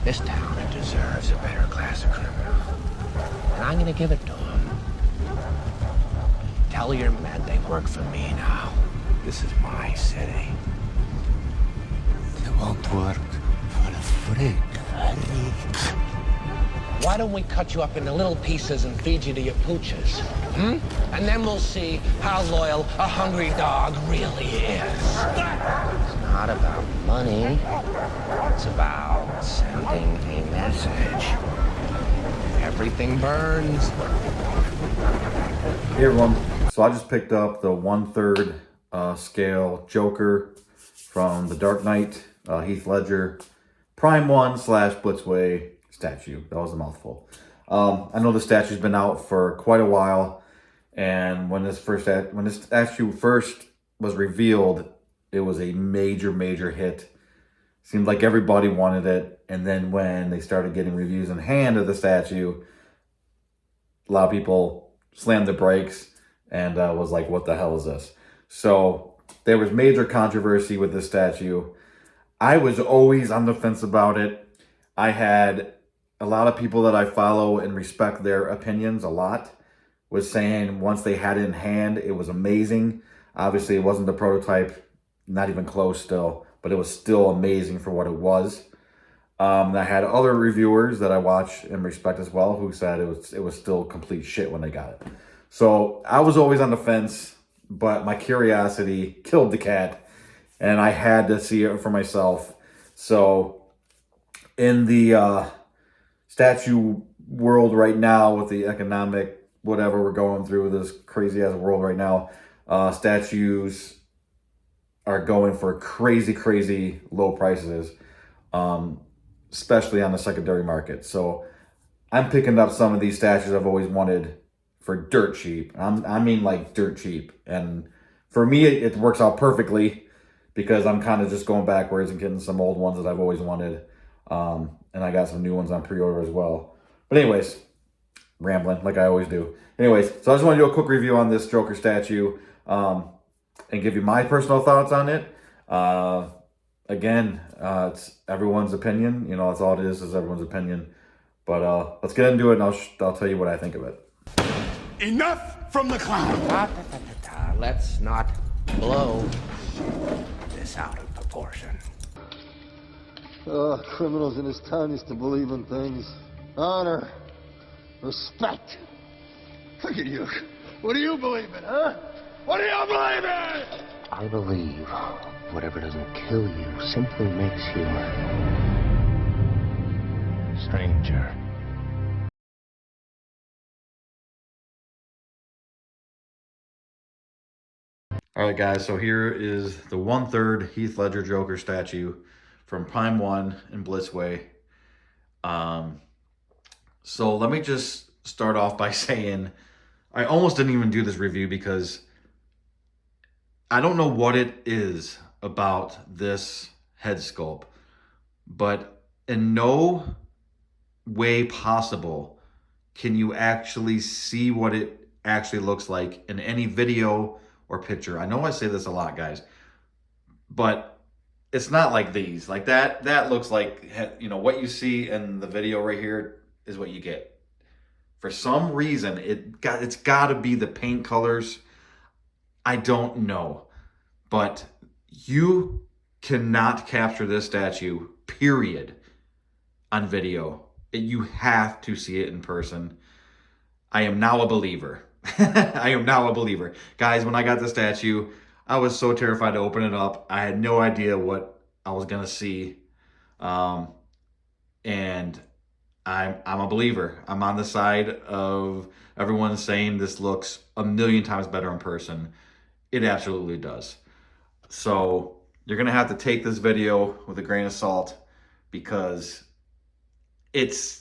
This town deserves a better class of criminal. And I'm gonna give it to them. Tell your men they work for me now. This is my city. They won't work for a freak. Why don't we cut you up into little pieces and feed you to your pooches? And then we'll see how loyal a hungry dog really is. It's not about money. It's about sending a message. Everything burns. Hey everyone, so I just picked up the 1/3 scale Joker from The Dark Knight, Heath Ledger, Prime 1 / Blitzway statue. That was a mouthful. I know the statue's been out for quite a while, and when this statue first was revealed, it was a major hit. Seemed like everybody wanted it, and then when they started getting reviews in hand of the statue, a lot of people slammed the brakes and was like, what the hell is this? So there was major controversy with this statue. I was always on the fence about it. I had a lot of people that I follow and respect their opinions a lot was saying once they had it in hand, it was amazing. Obviously, it wasn't the prototype, not even close still, but it was still amazing for what it was. I had other reviewers that I watch and respect as well who said it was still complete shit when they got it. So I was always on the fence, but my curiosity killed the cat, and I had to see it for myself. So in the statue world right now, with the economic whatever we're going through, this crazy ass world right now, statues are going for crazy low prices, especially on the secondary market. So I'm picking up some of these statues I've always wanted for dirt cheap. I mean like dirt cheap. And for me, it works out perfectly because I'm kind of just going backwards and getting some old ones that I've always wanted. And I got some new ones on pre-order as well. But anyways, rambling like I always do. Anyways, so I just want to do a quick review on this Joker statue and give you my personal thoughts on it. Again, it's everyone's opinion. You know, that's all it is everyone's opinion. But let's get into it, and I'll tell you what I think of it. Enough from the clown! Let's not blow this out of proportion. Criminals in this town used to believe in things. Honor. Respect. Look at you. What do you believe in, huh? What do you believe in? I believe whatever doesn't kill you simply makes you stranger. All right, guys, so here is the 1/3 Heath Ledger Joker statue from Prime 1 and Blitzway. So let me just start off by saying I almost didn't even do this review because I don't know what it is about this head sculpt, but in no way possible can you actually see what it actually looks like in any video or picture. I know I say this a lot, guys, but it's not like these. Like that looks like, you know, what you see in the video right here is what you get. For some reason, it's got to be the paint colors. I don't know, but you cannot capture this statue, period, on video. You have to see it in person. I am now a believer. I am now a believer. Guys, when I got the statue, I was so terrified to open it up. I had no idea what I was going to see. And I'm a believer. I'm on the side of everyone saying this looks a million times better in person. It absolutely does. So you're going to have to take this video with a grain of salt because it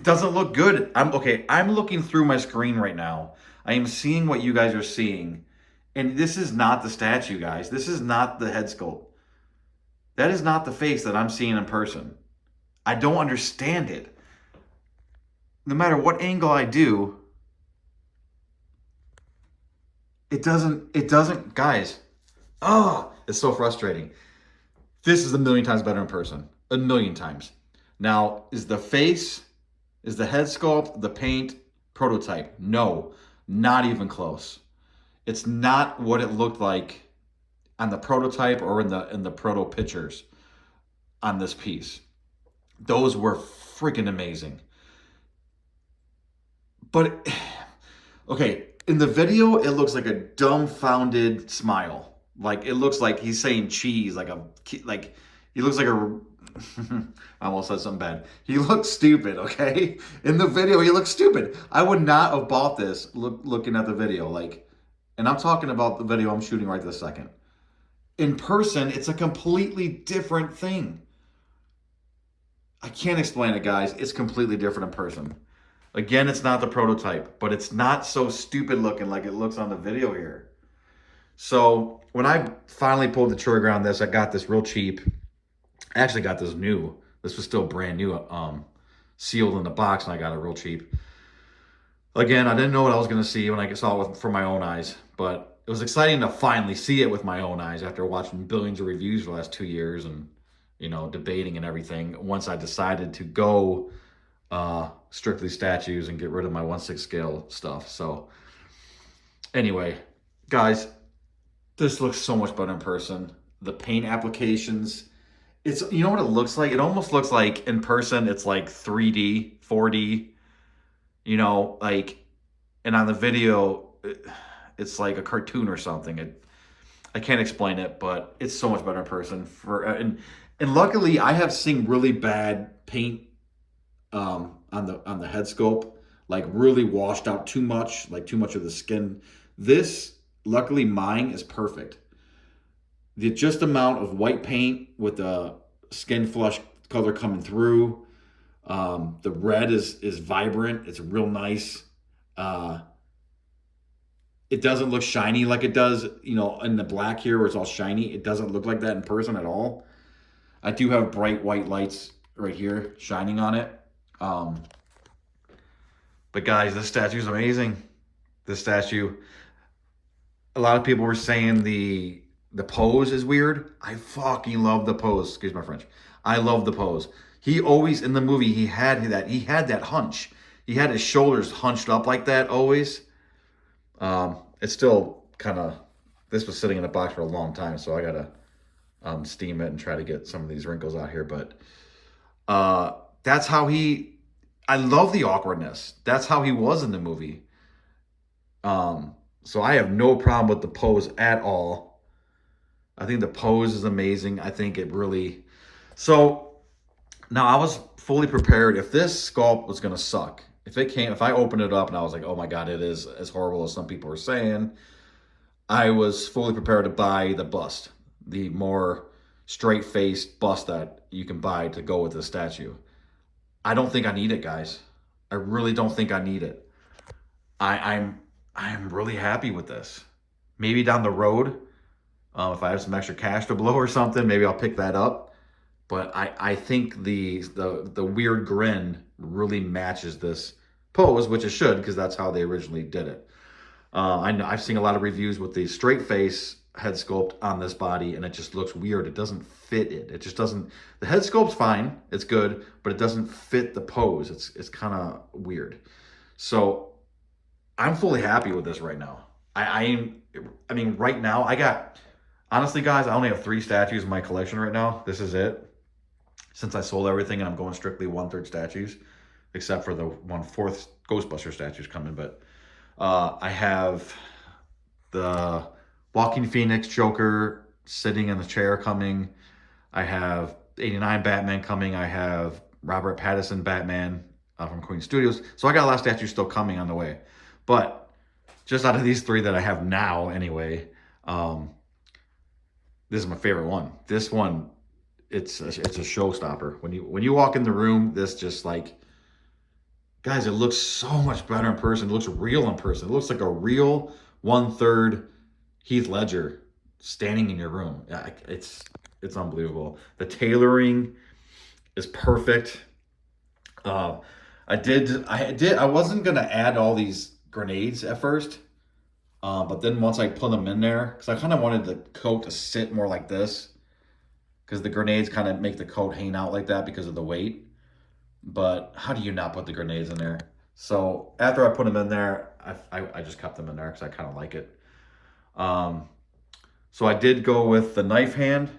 doesn't look good. I'm looking through my screen right now. I am seeing what you guys are seeing. And this is not the statue, guys. This is not the head sculpt. That is not the face that I'm seeing in person. I don't understand it. No matter what angle I do, it doesn't, guys. Oh, it's so frustrating. This is a million times better in person. A million times. Now, is the face, is the head sculpt, the paint, prototype? No, not even close. It's not what it looked like on the prototype or in the proto pictures on this piece. Those were freaking amazing. But, okay, in the video, it looks like a dumbfounded smile. Like, it looks like he's saying cheese, like he looks like a, I almost said something bad. He looks stupid, okay? In the video, he looks stupid. I would not have bought this looking at the video. Like, and I'm talking about the video I'm shooting right this second. In person, it's a completely different thing. I can't explain it, guys. It's completely different in person. Again, it's not the prototype, but it's not so stupid looking like it looks on the video here. So when I finally pulled the trigger on this, I got this real cheap. I actually got this new. This was still brand new, sealed in the box, and I got it real cheap. Again, I didn't know what I was going to see when I saw it for my own eyes, but it was exciting to finally see it with my own eyes after watching billions of reviews for the last 2 years and, you know, debating and everything. Once I decided to go strictly statues and get rid of my 1/6 scale stuff. So anyway, guys, this looks so much better in person. The paint applications, it's, you know what it looks like? It almost looks like in person, it's like 3D, 4D, you know, like, and on the video, it's like a cartoon or something. I can't explain it, but it's so much better in person. And luckily, I have seen really bad paint on the head sculpt, like really washed out too much, like too much of the skin. This, luckily, mine is perfect. The just amount of white paint with the skin flush color coming through. The red is vibrant. It's real nice. It doesn't look shiny like it does, you know, in the black here where it's all shiny. It doesn't look like that in person at all. I do have bright white lights right here shining on it. But guys, this statue is amazing. This statue, a lot of people were saying the pose is weird. I fucking love the pose. Excuse my French. I love the pose. He always, in the movie, he had that hunch. He had his shoulders hunched up like that always. It's still kind of, this was sitting in a box for a long time, so I gotta steam it and try to get some of these wrinkles out here. But that's how I love the awkwardness. That's how he was in the movie. So I have no problem with the pose at all. I think the pose is amazing. I think it really, so now I was fully prepared if this sculpt was going to suck. If I opened it up and I was like, oh my God, it is as horrible as some people were saying, I was fully prepared to buy the bust, the more straight-faced bust that you can buy to go with the statue. I don't think I need it, guys. I really don't think I need it. I'm really happy with this. Maybe down the road, if I have some extra cash to blow or something, maybe I'll pick that up. But I think the weird grin really matches this pose, which it should, because that's how they originally did it. I know I've seen a lot of reviews with the straight face head sculpt on this body, and it just looks weird. It doesn't fit it. It just doesn't. The head sculpt's fine. It's good, but it doesn't fit the pose. It's kind of weird. So I'm fully happy with this right now. I mean, right now, honestly, guys, I only have 3 statues in my collection right now. This is it. Since I sold everything and I'm going strictly 1/3 statues, except for the 1/4 Ghostbuster statues coming. But I have the Walking Phoenix Joker sitting in the chair coming. I have 89 Batman coming. I have Robert Pattinson Batman from Queen Studios. So I got a lot of statues still coming on the way. But just out of these 3 that I have now anyway, this is my favorite one. This one, it's a showstopper. When you walk in the room, this just like, guys, it looks so much better in person. It looks real in person. It looks like a real 1/3 Heath Ledger standing in your room. Yeah, it's unbelievable. The tailoring is perfect. I wasn't gonna add all these grenades at first, but then once I put them in there, because I kind of wanted the coat to sit more like this, because the grenades kind of make the coat hang out like that because of the weight. But how do you not put the grenades in there? So after I put them in there, I just kept them in there because I kind of like it. So I did go with the knife hand.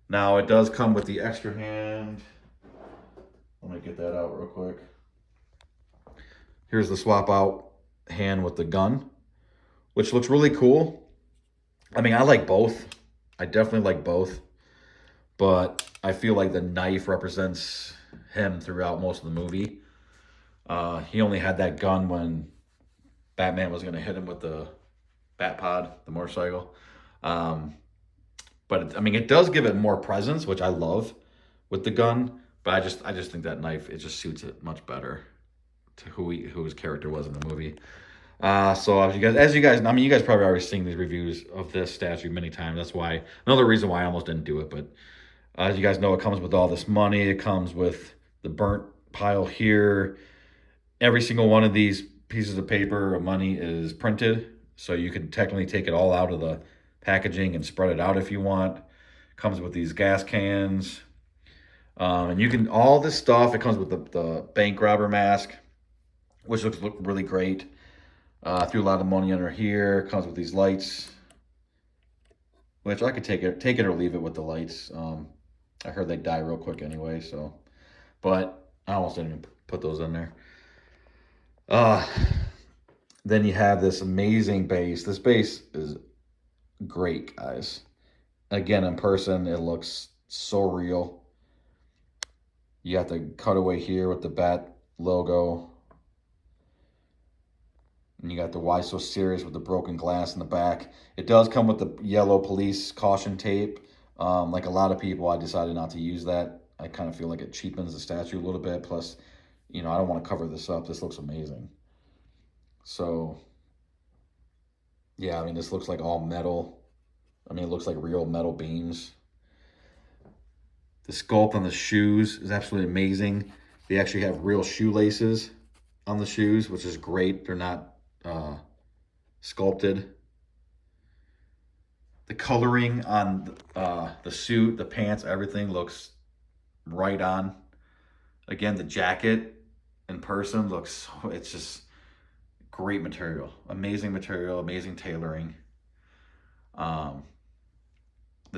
Now it does come with the extra hand. Let me get that out real quick. Here's the swap out hand with the gun, which looks really cool. I mean, I like both. I definitely like both. But I feel like the knife represents him throughout most of the movie. He only had that gun when Batman was going to hit him with the bat pod, the motorcycle. But I mean, it does give it more presence, which I love with the gun. But I just think that knife, it just suits it much better to who his character was in the movie. So as you guys, I mean, you guys probably already seen these reviews of this statue many times. That's why another reason why I almost didn't do it. But as you guys know, it comes with all this money. It comes with the burnt pile here. Every single one of these pieces of paper or money is printed, so you can technically take it all out of the packaging and spread it out if you want. Comes with these gas cans, and you can all this stuff. It comes with the bank robber mask, which looks really great. Threw a lot of money under here. Comes with these lights, which I could take it or leave it with the lights. I heard they die real quick anyway, so. But I almost didn't even put those in there. Then you have this amazing base. This base is great, guys. Again, in person, it looks so real. You got the cutaway here with the bat logo. And you got the Why So Serious with the broken glass in the back. It does come with the yellow police caution tape. Like a lot of people, I decided not to use that. I kind of feel like it cheapens the statue a little bit. Plus, you know, I don't want to cover this up. This looks amazing. So, yeah, I mean, this looks like all metal. I mean, it looks like real metal beams. The sculpt on the shoes is absolutely amazing. They actually have real shoelaces on the shoes, which is great. They're not sculpted. The coloring on the suit, the pants, everything looks right on. Again, the jacket in person looks, it's just great material. Amazing material, amazing tailoring. The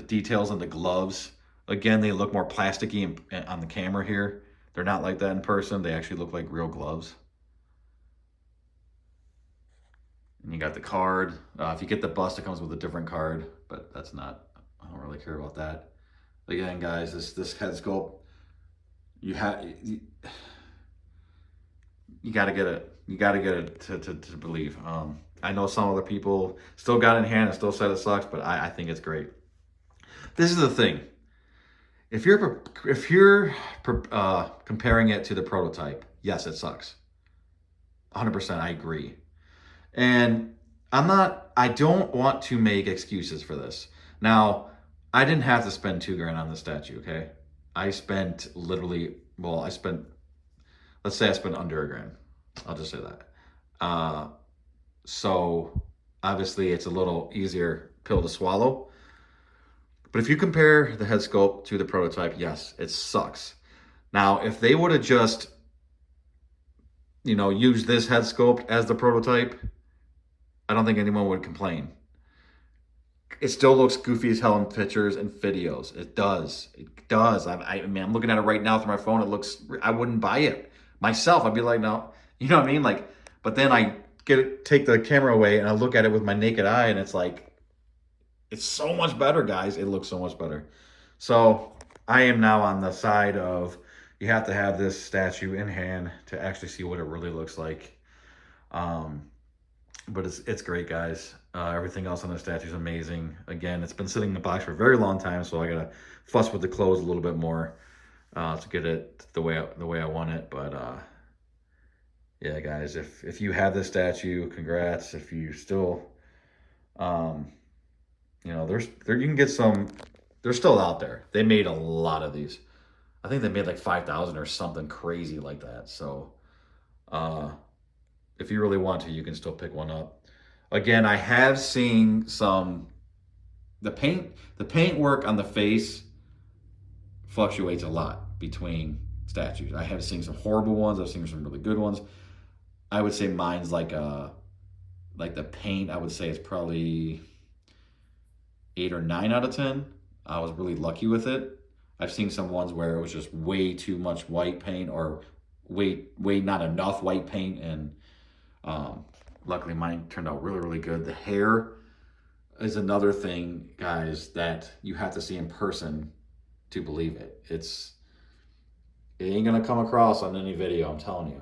details on the gloves, again, they look more plasticky on the camera here. They're not like that in person. They actually look like real gloves. And you got the card. If you get the bust, it comes with a different card, but that's not, I don't really care about that. Again, guys, this head sculpt, you gotta get it. You gotta get it to believe. I know some other people still got it in hand and still said it sucks, but I think it's great. This is the thing. If you're comparing it to the prototype, yes, it sucks. 100%, I agree. And I don't want to make excuses for this. Now, I didn't have to spend $2,000 on the statue, okay? I spent literally, let's say I spent under $1,000. I'll just say that. So obviously it's a little easier pill to swallow. But if you compare the head sculpt to the prototype, yes, it sucks. Now, if they would have just, used this head sculpt as the prototype, I don't think anyone would complain. It still looks goofy as hell in pictures and videos. It does. It does. I mean, I'm looking at it right now through my phone. It looks, I wouldn't buy it myself. I'd be like, no, you know what I mean? Like, but then I take the camera away and I look at it with my naked eye and it's like, it's so much better, guys. It looks so much better. So I am now on the side of, you have to have this statue in hand to actually see what it really looks like. But it's great, guys. Everything else on the statue is amazing. Again, it's been sitting in the box for a very long time, so I gotta fuss with the clothes a little bit more to get it the way I want it. But yeah, guys, if you have this statue, congrats. If you still, you can get some. They're still out there. They made a lot of these. I think they made like 5,000 or something crazy like that. So, if you really want to, you can still pick one up. Again, I have seen the paint work on the face fluctuates a lot between statues. I have seen some horrible ones. I've seen some really good ones. I would say mine's like the paint. I would say it's probably 8 or 9 out of 10. I was really lucky with it. I've seen some ones where it was just way too much white paint or way not enough white paint, and luckily mine turned out really, really good. The hair is another thing, guys, that you have to see in person to believe it. It ain't gonna come across on any video, I'm telling you.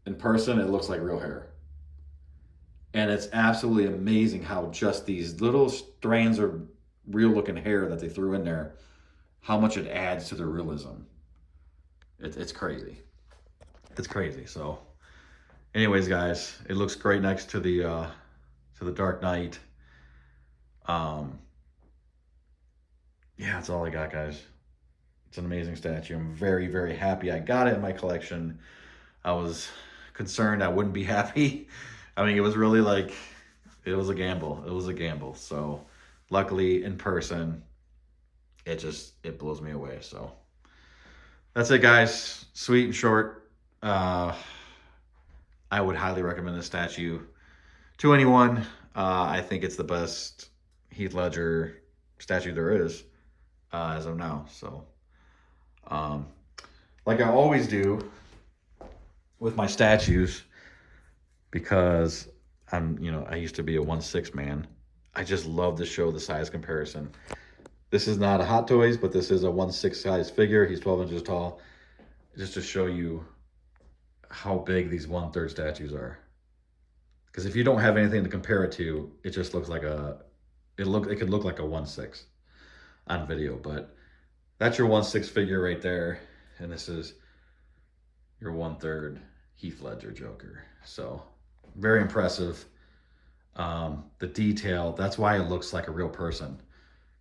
In person, it looks like real hair. And it's absolutely amazing how just these little strands of real looking hair that they threw in there, how much it adds to the realism. It's crazy. It's crazy. So anyways, guys, it looks great next to the Dark Knight. Yeah, that's all I got, guys. It's an amazing statue. I'm very, very happy I got it in my collection. I was concerned I wouldn't be happy. I mean, it was really like, it was a gamble. It was a gamble. So luckily in person, it blows me away. So that's it, guys. Sweet and short. I would highly recommend this statue to anyone. I think it's the best Heath Ledger statue there is as of now. So like I always do with my statues, because I used to be a 1/6 man. I just love to show the size comparison. This is not a Hot Toys, but this is a 1/6 size figure. He's 12 inches tall. Just to show you how big these 1/3 statues are. Because if you don't have anything to compare it to, it just looks like it could look like a 1/6 on video. But that's your 1/6 figure right there, and this is your 1/3 Heath Ledger Joker. So very impressive. The detail, that's why it looks like a real person.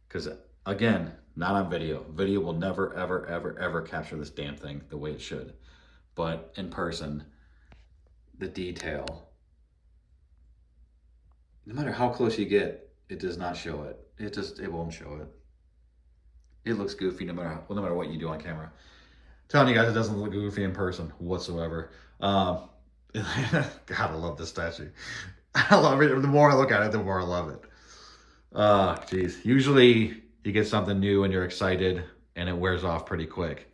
Because again, not on video. Video will never, ever, ever, ever capture this damn thing the way it should. But in person, the detail, no matter how close you get, it does not show it. It won't show it. It looks goofy no matter what you do on camera. Telling you guys, it doesn't look goofy in person whatsoever. God, I love this statue. I love it. The more I look at it, the more I love it. Geez. Usually you get something new and you're excited and it wears off pretty quick.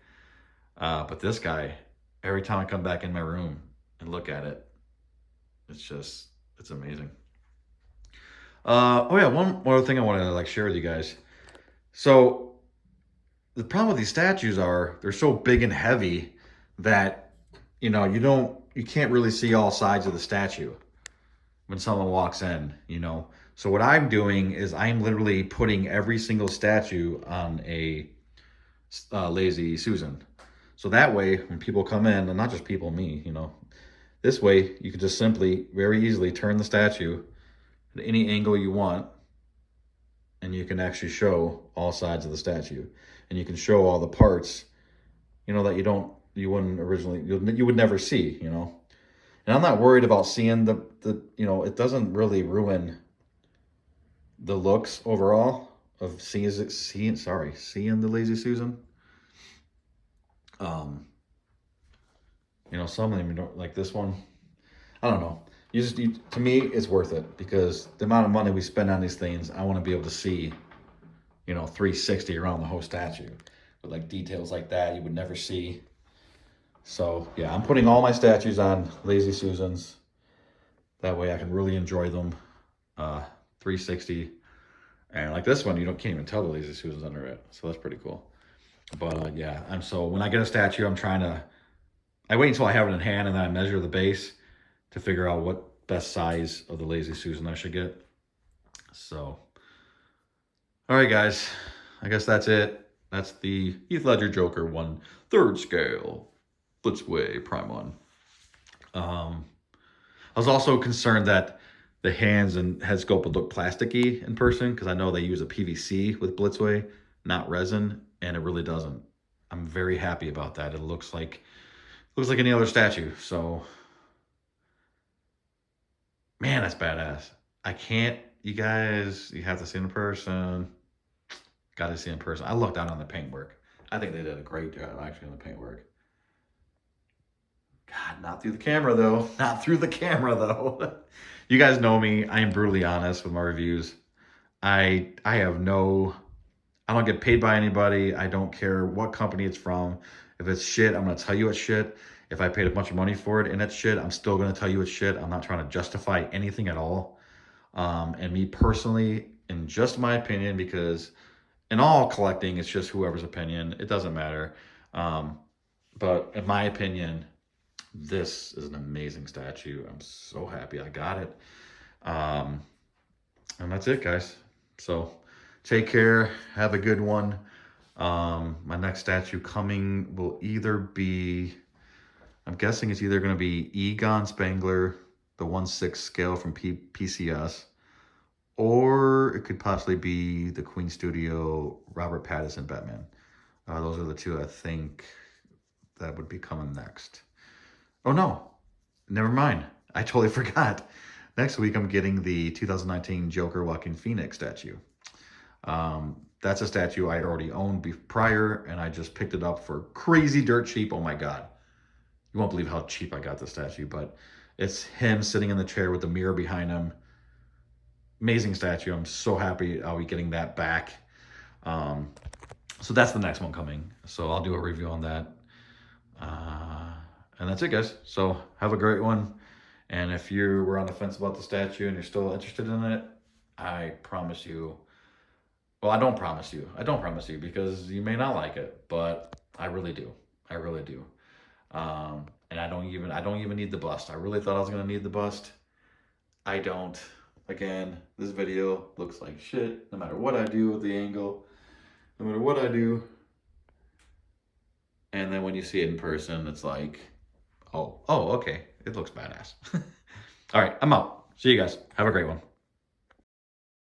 But this guy, every time I come back in my room and look at it, it's amazing. Oh yeah, one more thing I want to share with you guys. So the problem with these statues are they're so big and heavy that you can't really see all sides of the statue when someone walks in, So what I'm doing is I'm literally putting every single statue on a Lazy Susan. So that way, when people come in, and not just people, me, this way you can just simply, very easily turn the statue at any angle you want, and you can actually show all sides of the statue. And you can show all the parts, that you would never see, And I'm not worried about seeing it doesn't really ruin the looks overall of seeing the Lazy Susan. Some of them don't like this one. I don't know. To me, it's worth it because the amount of money we spend on these things, I want to be able to see, 360 around the whole statue. But details like that you would never see. So yeah, I'm putting all my statues on Lazy Susans. That way I can really enjoy them 360. And like this one, can't even tell the Lazy Susan's under it. So that's pretty cool. But yeah, when I get a statue, I wait until I have it in hand and then I measure the base to figure out what best size of the Lazy Susan I should get. So, all right, guys, I guess that's it. That's the Heath Ledger Joker 1/3 scale Blitzway Prime 1. I was also concerned that the hands and head sculpt would look plasticky in person because I know they use a PVC with Blitzway, not resin, and it really doesn't. I'm very happy about that. It looks like any other statue. So, man, that's badass. You have to see it in person. Got to see in person. I looked down on the paintwork. I think they did a great job actually on the paintwork. God, not through the camera though. Not through the camera though. You guys know me. I am brutally honest with my reviews. I don't get paid by anybody. I don't care what company it's from. If it's shit, I'm going to tell you it's shit. If I paid a bunch of money for it and it's shit, I'm still going to tell you it's shit. I'm not trying to justify anything at all. And me personally, in just my opinion, because in all collecting, it's just whoever's opinion. It doesn't matter. But in my opinion, this is an amazing statue. I'm so happy I got it. And that's it, guys. So take care. Have a good one. My next statue coming will either be, I'm guessing it's either going to be Egon Spengler, the 1/6 scale from PCS, or it could possibly be the Queen Studio Robert Pattinson Batman. Those are the two I think that would be coming next. Oh no, never mind. I totally forgot. Next week I'm getting the 2019 Joker Joaquin Phoenix statue. That's a statue I already owned prior, and I just picked it up for crazy dirt cheap. Oh my God. You won't believe how cheap I got the statue, but it's him sitting in the chair with the mirror behind him. Amazing statue. I'm so happy I'll be getting that back. So that's the next one coming. So I'll do a review on that. And that's it, guys. So have a great one. And if you were on the fence about the statue and you're still interested in it, I promise you, well, I don't promise you because you may not like it, but I really do. I really do. And I don't even need the bust. I really thought I was going to need the bust. I don't. Again, this video looks like shit no matter what I do with the angle, no matter what I do. And then when you see it in person, it's like, oh, okay. It looks badass. All right, I'm out. See you guys. Have a great one.